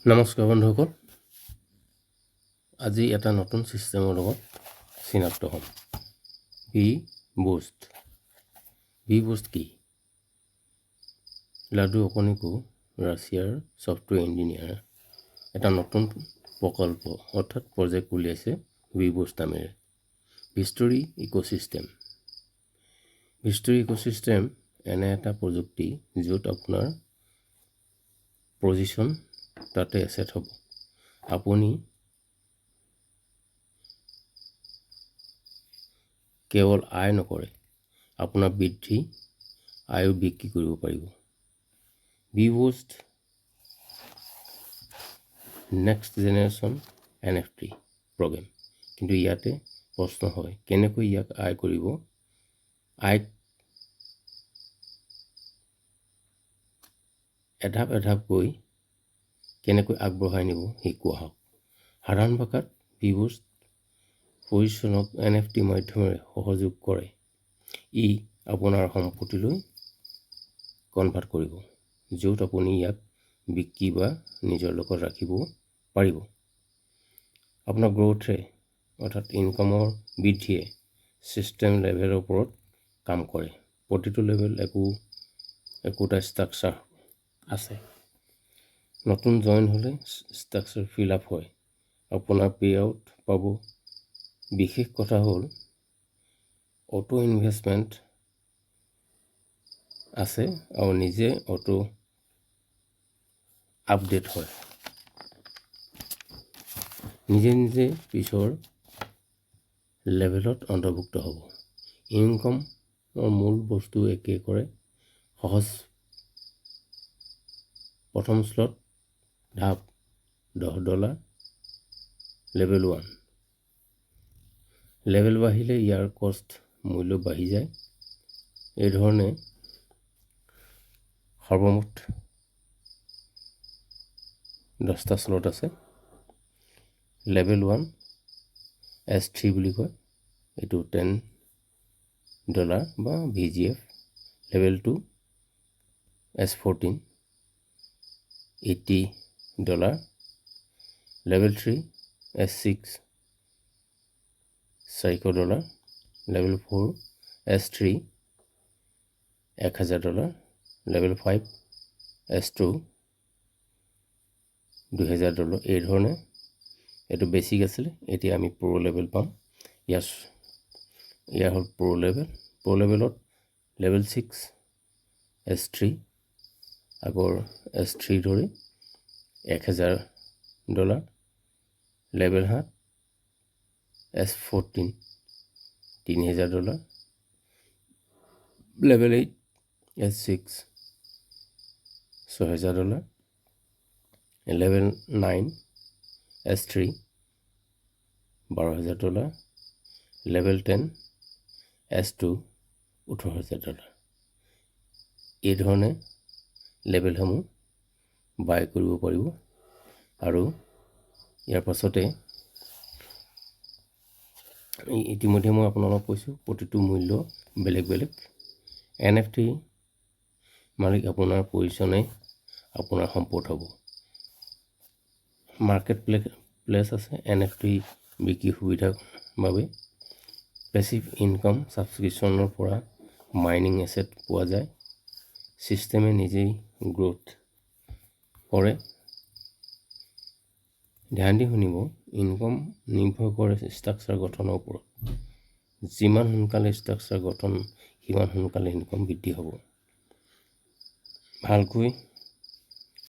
নমস্কাৰ বন্ধুসকল, আজি এটা নতুন ছিষ্টেমৰ লগত চিনাক্ত হ'ম। VBoost কি? লাডু অকণিকো ৰাছিয়াৰ ছফ্টৱেৰ ইঞ্জিনিয়াৰ এটা নতুন প্ৰকল্প অৰ্থাৎ প্ৰজেক্ট উলিয়াইছে VBoost নামেৰে। ভিষ্টৰী ইক'ছিষ্টেম এনে এটা প্ৰযুক্তি য'ত আপোনাৰ পজিশ্যন তাতে এছেট হ'ব। আপুনি কেৱল আয় নকৰে, আপোনাৰ বৃদ্ধি আয়ো বিক্ৰী কৰিব পাৰিব। VBoost next generation NFT programme. কিন্তু ইয়াতে প্ৰশ্ন হয়, কেনেকৈ ইয়াক আয়ক এধাপকৈ কেনেকৈ আগবঢ়াই নিব শিকোৱা হওক। সাধাৰণ ভাষাত VBoost পজিশ্যনক NFT মাধ্যমেৰে সহযোগ কৰে। ই আপোনাৰ সম্পত্তিলৈ কনভাৰ্ট কৰিব, য'ত আপুনি ইয়াক বিক্ৰী বা নিজৰ লগত ৰাখিব পাৰিব। আপোনাৰ গ্ৰ'থে অৰ্থাৎ ইনকামৰ বৃদ্ধিয়ে ছিষ্টেম লেভেলৰ ওপৰত কাম কৰে। প্ৰতিটো লেভেল একোটা ষ্ট্ৰাকচাৰ আছে। নতুন জইন হ'লে ষ্ট্ৰাকচাৰ ফিল আপ হয়, আপোনাৰ পে আউট পাব। বিশেষ কথা হ'ল অটো ইনভেষ্টমেণ্ট আছে আৰু নিজে অটো আপডেট হয়। নিজে পিছৰ লেভেলত অন্তৰ্ভুক্ত হ'ব। ইনকামৰ মূল বস্তু একে কৰে সহজ। প্ৰথম স্লট ধাপ $10। লেভেল 1। লেভেল বাঢ়িলে ইয়াৰ কষ্ট মূল্য বাঢ়ি যায়। এই ধৰণে সৰ্বমুঠ 10টা স্লট আছে। লেভেল 1 S3 বুলি কয়, এইটো $10 বা VGF। Level 2 S14 $80। Level 3 S6 $400। Level 4 S3 $1000। Level 5 S2 $2000। এই ধৰণে এইটো বেছিক আছিলে, এতিয়া আমি প্ৰ' লেভেল পাম। ইয়াৰ হ'ল প্ৰ' লেভেলত লেভেল 6 S3 আগৰ S3 ধৰি $1000। Level 7 S14 $3000। Level 8 S6 $6000। Level 9 S3 $12000। Level 10 S2 $18000। এই ধৰণে লেভেলসমূহ বাই কৰিব পাৰিব। আৰু ইয়াৰ পাছতে ইতিমধ্যে মই আপোনালোকক কৈছোঁ প্ৰতিটো মূল্য বেলেগ বেলেগ। NFT মালিক আপোনাৰ পজিশ্যনে আপোনাৰ সম্পদ হ'ব। মাৰ্কেট প্লেচ আছে NFT বিক্ৰী সুবিধাৰ বাবে। পেছিভ ইনকাম ছাবস্ক্ৰিপশ্যনৰ পৰা মাইনিং এছেট পোৱা যায়। ছিষ্টেমে নিজেই গ্ৰ'থ কৰে। ধ্যান দি শুনিব, ইনকাম নিৰ্ভৰ কৰে ষ্ট্ৰাকচাৰ গঠনৰ ওপৰত। যিমান সোনকালে ষ্ট্ৰাকচাৰ গঠন, সিমান সোনকালে ইনকাম বৃদ্ধি হ'ব। ভালকৈ